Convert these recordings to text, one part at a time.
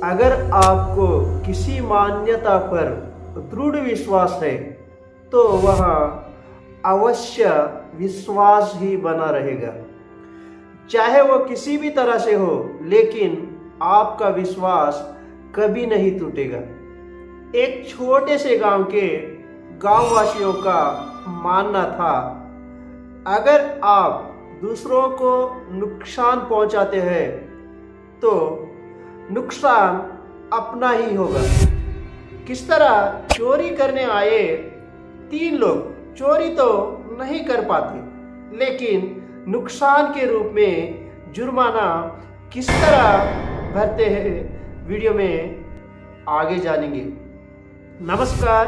अगर आपको किसी मान्यता पर दृढ़ विश्वास है तो वह अवश्य विश्वास ही बना रहेगा, चाहे वो किसी भी तरह से हो, लेकिन आपका विश्वास कभी नहीं टूटेगा। एक छोटे से गांव के गांववासियों का मानना था, अगर आप दूसरों को नुकसान पहुंचाते हैं तो नुकसान अपना ही होगा। किस तरह चोरी करने आए 3 लोग चोरी तो नहीं कर पाते, लेकिन नुकसान के रूप में जुर्माना किस तरह भरते हैं, वीडियो में आगे जानेंगे। नमस्कार,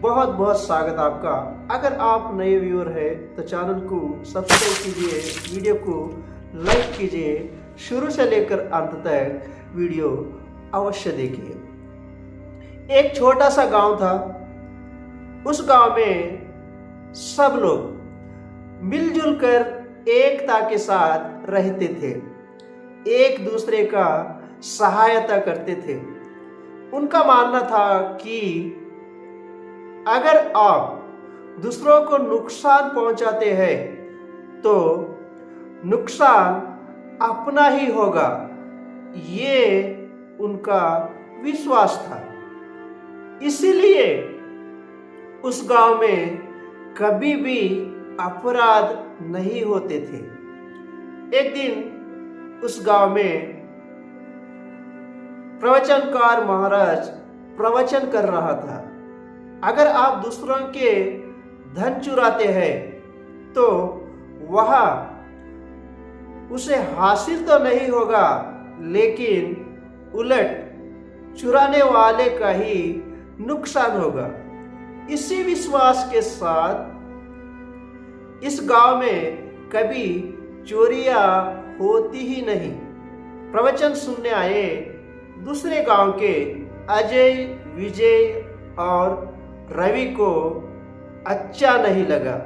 बहुत बहुत स्वागत आपका। अगर आप नए व्यूअर हैं तो चैनल को सब्सक्राइब कीजिए, वीडियो को लाइक कीजिए, शुरू से लेकर अंत तक वीडियो अवश्य देखिए। एक छोटा सा गांव था। उस गांव में सब लोग मिलजुल कर एकता के साथ रहते थे, एक दूसरे का सहायता करते थे। उनका मानना था कि अगर आप दूसरों को नुकसान पहुंचाते हैं तो नुकसान अपना ही होगा, ये उनका विश्वास था। इसीलिए उस गांव में कभी भी अपराध नहीं होते थे। एक दिन उस गांव में प्रवचनकार महाराज प्रवचन कर रहा था। अगर आप दूसरों के धन चुराते हैं तो वह उसे हासिल तो नहीं होगा, लेकिन उलट चुराने वाले का ही नुकसान होगा। इसी विश्वास के साथ इस गांव में कभी चोरियां होती ही नहीं। प्रवचन सुनने आए दूसरे गांव के अजय, विजय और रवि को अच्छा नहीं लगा।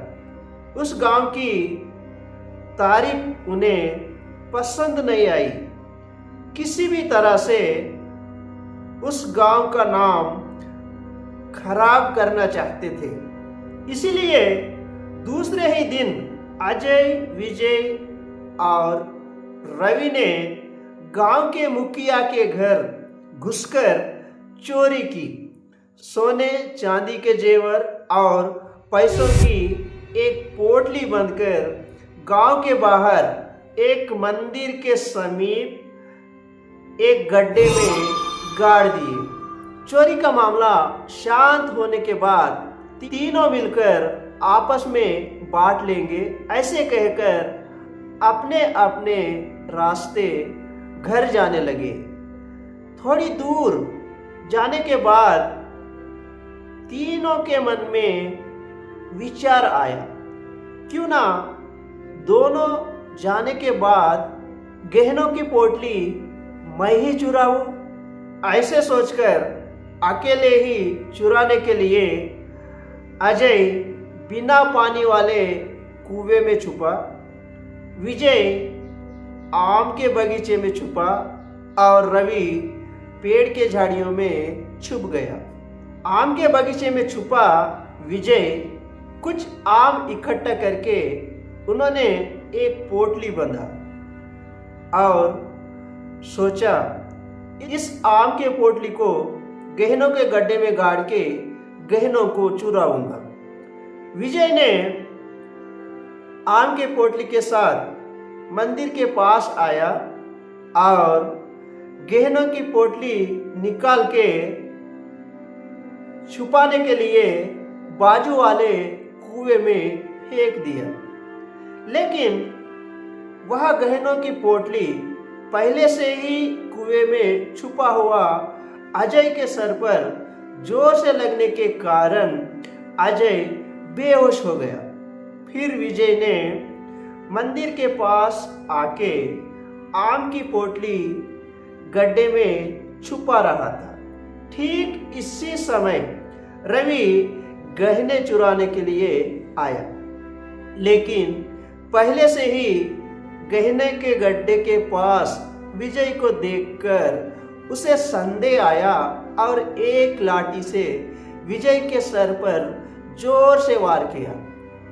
उस गांव की तारीफ उन्हें पसंद नहीं आई। किसी भी तरह से उस गांव का नाम खराब करना चाहते थे। इसीलिए दूसरे ही दिन अजय, विजय और रवि ने गांव के मुखिया के घर घुसकर चोरी की। सोने चांदी के जेवर और पैसों की एक पोटली बांधकर गांव के बाहर एक मंदिर के समीप एक गड्ढे में गाड़ दिए। चोरी का मामला शांत होने के बाद तीनों मिलकर आपस में बांट लेंगे, ऐसे कहकर अपने अपने रास्ते घर जाने लगे। थोड़ी दूर जाने के बाद तीनों के मन में विचार आया, क्यों ना दोनों जाने के बाद गहनों की पोटली मैं ही चुराऊं। ऐसे सोचकर अकेले ही चुराने के लिए अजय बिना पानी वाले कुएं में छुपा, विजय आम के बगीचे में छुपा और रवि पेड़ के झाड़ियों में छुप गया। आम के बगीचे में छुपा विजय कुछ आम इकट्ठा करके उन्होंने एक पोटली बांधा और सोचा इस आम के पोटली को गहनों के गड्ढे में गाड़ के गहनों को चुराऊंगा। विजय ने आम के पोटली के साथ मंदिर के पास आया और गहनों की पोटली निकाल के छुपाने के लिए बाजू वाले कुएं में फेंक दिया। लेकिन वह गहनों की पोटली पहले से ही कुएं में छुपा हुआ अजय के सर पर जोर से लगने के कारण अजय बेहोश हो गया। फिर विजय ने मंदिर के पास आके आम की पोटली गड्ढे में छुपा रहा था। ठीक इसी समय रवि गहने चुराने के लिए आया, लेकिन पहले से ही गहने के गड्ढे के पास विजय को देखकर उसे संदेह आया और एक लाठी से विजय के सर पर जोर से वार किया।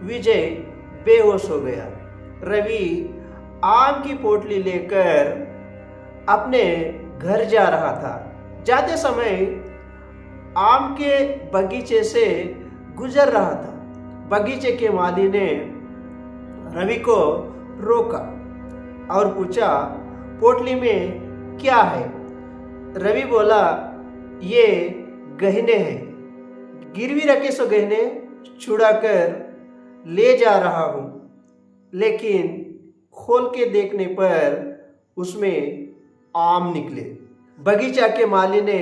विजय बेहोश हो गया। रवि आम की पोटली लेकर अपने घर जा रहा था। जाते समय आम के बगीचे से गुजर रहा था। बगीचे के माली ने रवि को रोका और पूछा, पोटली में क्या है? रवि बोला, ये गहने हैं। गिरवी रखे सो गहने छुड़ाकर ले जा रहा हूँ, लेकिन खोल के देखने पर उसमें आम निकले। बगीचा के माली ने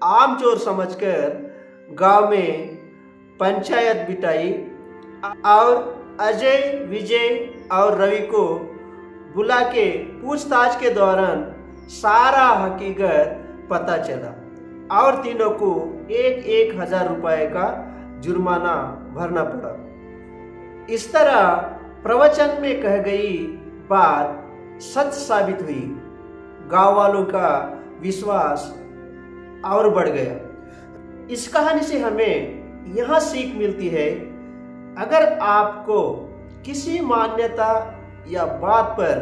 आम चोर समझकर गांव में पंचायत बिठाई और अजय, विजय और रवि को बुला के पूछताछ के दौरान सारा हकीकत पता चला और तीनों को 1,000 रुपए का जुर्माना भरना पड़ा। इस तरह प्रवचन में कह गई बात सच साबित हुई। गांव वालों का विश्वास और बढ़ गया। इस कहानी से हमें यह सीख मिलती है, अगर आपको किसी मान्यता या बात पर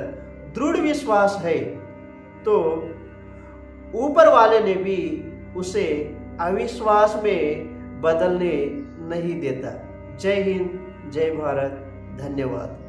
दृढ़ विश्वास है तो ऊपर वाले ने भी उसे अविश्वास में बदलने नहीं देता। जय हिंद, जय भारत, धन्यवाद।